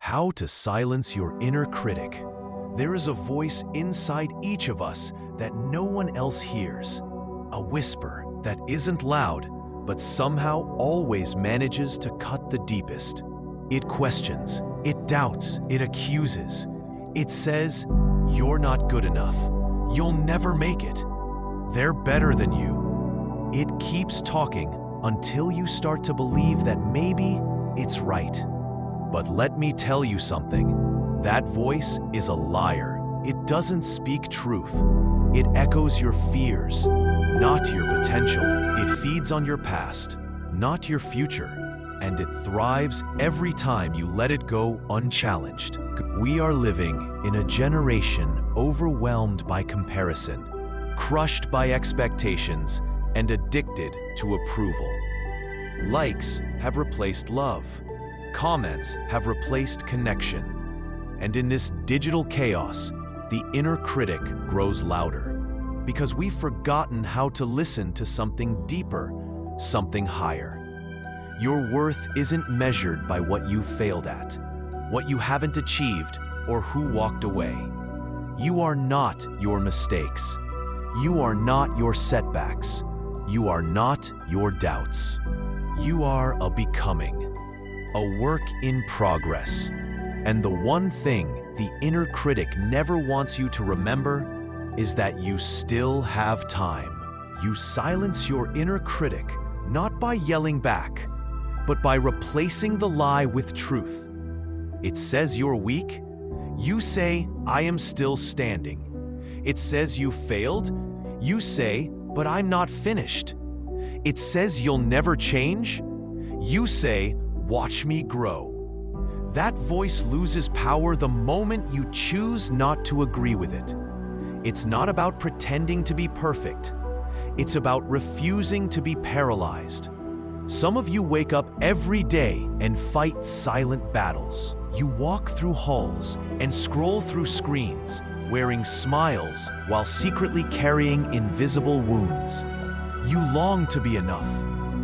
How to silence your inner critic. There is a voice inside each of us that no one else hears. A whisper that isn't loud, but somehow always manages to cut the deepest. It questions, it doubts, it accuses. It says, "You're not good enough. You'll never make it. They're better than you." It keeps talking until you start to believe that maybe it's right. But let me tell you something. That voice is a liar. It doesn't speak truth. It echoes your fears, not your potential. It feeds on your past, not your future. And it thrives every time you let it go unchallenged. We are living in a generation overwhelmed by comparison, crushed by expectations, and addicted to approval. Likes have replaced love. Comments have replaced connection. And in this digital chaos, the inner critic grows louder because we've forgotten how to listen to something deeper, something higher. Your worth isn't measured by what you failed at, what you haven't achieved, or who walked away. You are not your mistakes. You are not your setbacks. You are not your doubts. You are a becoming, a work in progress. And the one thing the inner critic never wants you to remember is that you still have time. You silence your inner critic not by yelling back, but by replacing the lie with truth. It says you're weak. You say, "I am still standing." It says you failed. You say, "But I'm not finished." It says you'll never change. You say, "Watch me grow." That voice loses power the moment you choose not to agree with it. It's not about pretending to be perfect. It's about refusing to be paralyzed. Some of you wake up every day and fight silent battles. You walk through halls and scroll through screens, wearing smiles while secretly carrying invisible wounds. You long to be enough,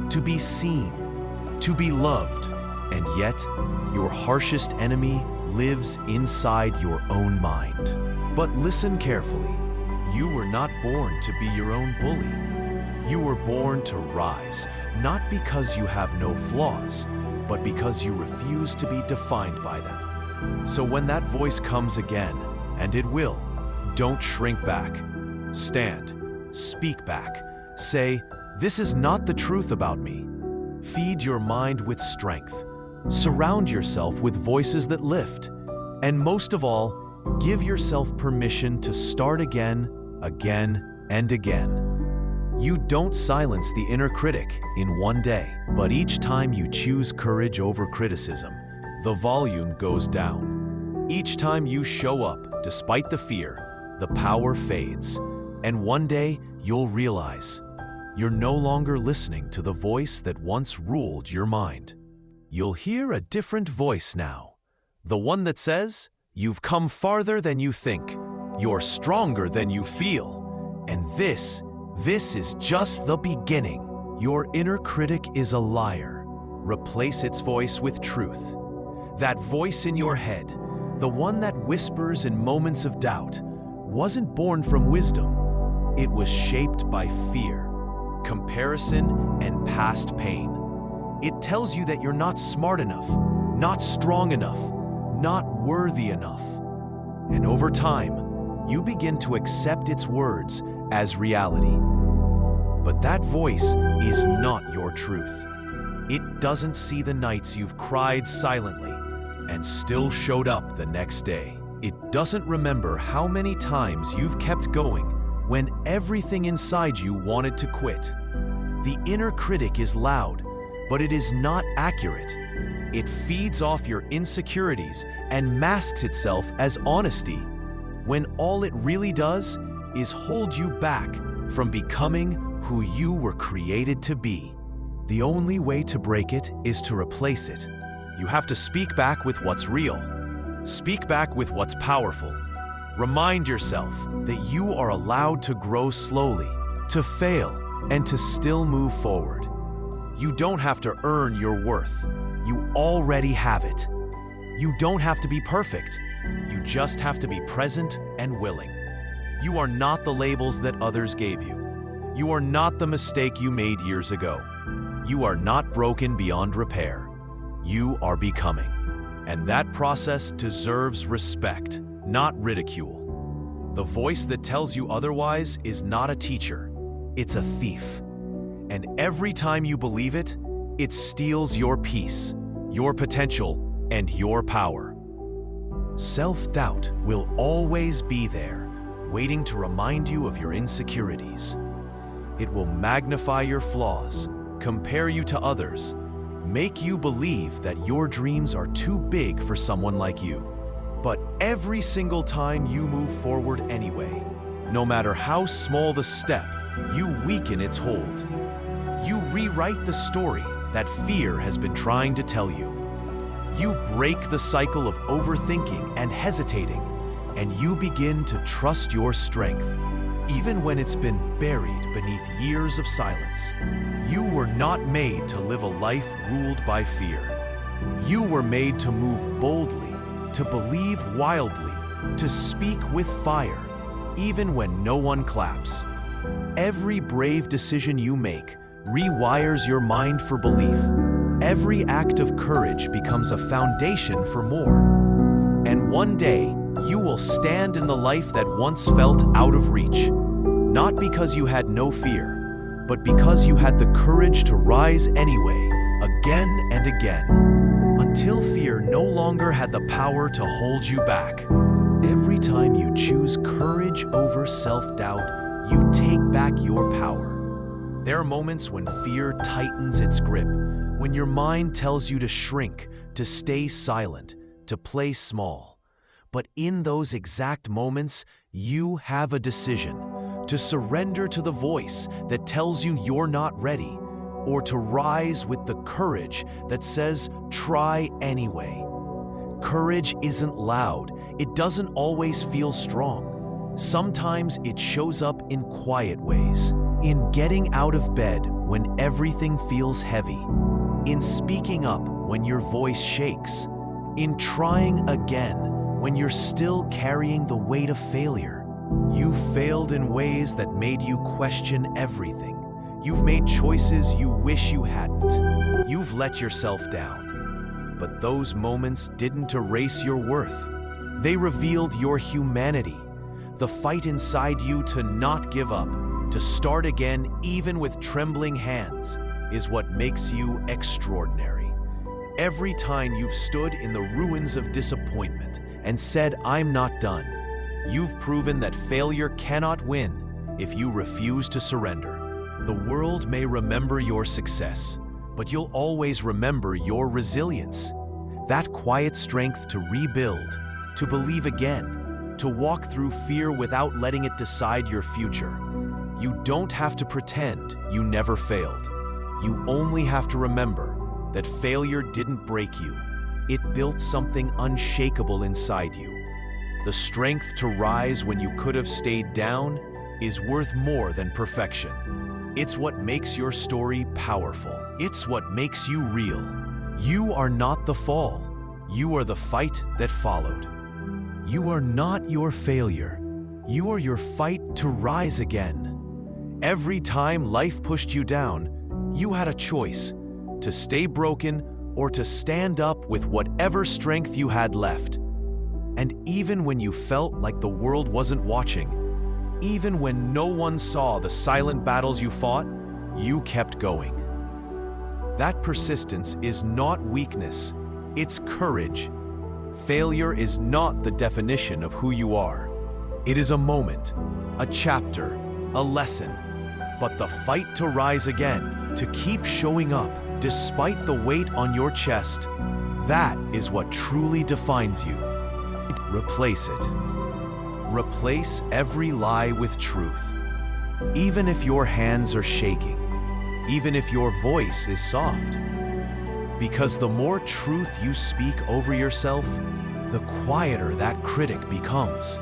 to be seen, to be loved, and yet your harshest enemy lives inside your own mind. But listen carefully. You were not born to be your own bully. You were born to rise, not because you have no flaws, but because you refuse to be defined by them. So when that voice comes again, and it will, don't shrink back. Stand, speak back, say, "This is not the truth about me." Feed your mind with strength. Surround yourself with voices that lift. And most of all, give yourself permission to start again, again, and again. You don't silence the inner critic in one day, but each time you choose courage over criticism, the volume goes down. Each time you show up despite the fear, the power fades. And one day you'll realize you're no longer listening to the voice that once ruled your mind. You'll hear a different voice now. The one that says, "You've come farther than you think. You're stronger than you feel. And this is just the beginning." Your inner critic is a liar. Replace its voice with truth. That voice in your head, the one that whispers in moments of doubt, wasn't born from wisdom. It was shaped by fear, comparison, and past pain. It tells you that you're not smart enough, not strong enough, not worthy enough. And over time, you begin to accept its words as reality. But that voice is not your truth. It doesn't see the nights you've cried silently and still showed up the next day. It doesn't remember how many times you've kept going when everything inside you wanted to quit. The inner critic is loud, but it is not accurate. It feeds off your insecurities and masks itself as honesty, when all it really does is hold you back from becoming who you were created to be. The only way to break it is to replace it. You have to speak back with what's real. Speak back with what's powerful. Remind yourself that you are allowed to grow slowly, to fail, and to still move forward. You don't have to earn your worth. You already have it. You don't have to be perfect. You just have to be present and willing. You are not the labels that others gave you. You are not the mistake you made years ago. You are not broken beyond repair. You are becoming. And that process deserves respect, not ridicule. The voice that tells you otherwise is not a teacher. It's a thief. And every time you believe it, it steals your peace, your potential, and your power. Self-doubt will always be there, waiting to remind you of your insecurities. It will magnify your flaws, compare you to others, make you believe that your dreams are too big for someone like you. But every single time you move forward anyway, no matter how small the step, you weaken its hold. You rewrite the story that fear has been trying to tell you. You break the cycle of overthinking and hesitating, and you begin to trust your strength, even when it's been buried beneath years of silence. You were not made to live a life ruled by fear. You were made to move boldly, to believe wildly, to speak with fire, even when no one claps. Every brave decision you make rewires your mind for belief. Every act of courage becomes a foundation for more. And one day, you will stand in the life that once felt out of reach, not because you had no fear, but because you had the courage to rise anyway, again and again, until fear no longer had the power to hold you back. Every time you choose courage over self-doubt, you take back your power. There are moments when fear tightens its grip, when your mind tells you to shrink, to stay silent, to play small. But in those exact moments, you have a decision: to surrender to the voice that tells you you're not ready, or to rise with the courage that says, try anyway. Courage isn't loud. It doesn't always feel strong. Sometimes it shows up in quiet ways, in getting out of bed when everything feels heavy, in speaking up when your voice shakes, in trying again when you're still carrying the weight of failure. You've failed in ways that made you question everything. You've made choices you wish you hadn't. You've let yourself down. But those moments didn't erase your worth. They revealed your humanity, the fight inside you to not give up, to start again even with trembling hands, is what makes you extraordinary. Every time you've stood in the ruins of disappointment and said, I'm not done, you've proven that failure cannot win if you refuse to surrender. The world may remember your success, but you'll always remember your resilience. That quiet strength to rebuild, to believe again, to walk through fear without letting it decide your future. You don't have to pretend you never failed. You only have to remember that failure didn't break you. It built something unshakable inside you. The strength to rise when you could have stayed down is worth more than perfection. It's what makes your story powerful. It's what makes you real. You are not the fall. You are the fight that followed. You are not your failure. You are your fight to rise again. Every time life pushed you down, you had a choice: to stay broken or to stand up with whatever strength you had left. And even when you felt like the world wasn't watching, even when no one saw the silent battles you fought, you kept going. That persistence is not weakness, it's courage. Failure is not the definition of who you are. It is a moment, a chapter, a lesson. But the fight to rise again, to keep showing up despite the weight on your chest, that is what truly defines you. Replace it. Replace every lie with truth. Even if your hands are shaking, even if your voice is soft. Because the more truth you speak over yourself, the quieter that critic becomes.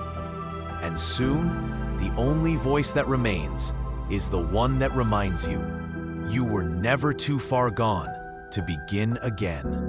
And soon, the only voice that remains is the one that reminds you, you were never too far gone to begin again.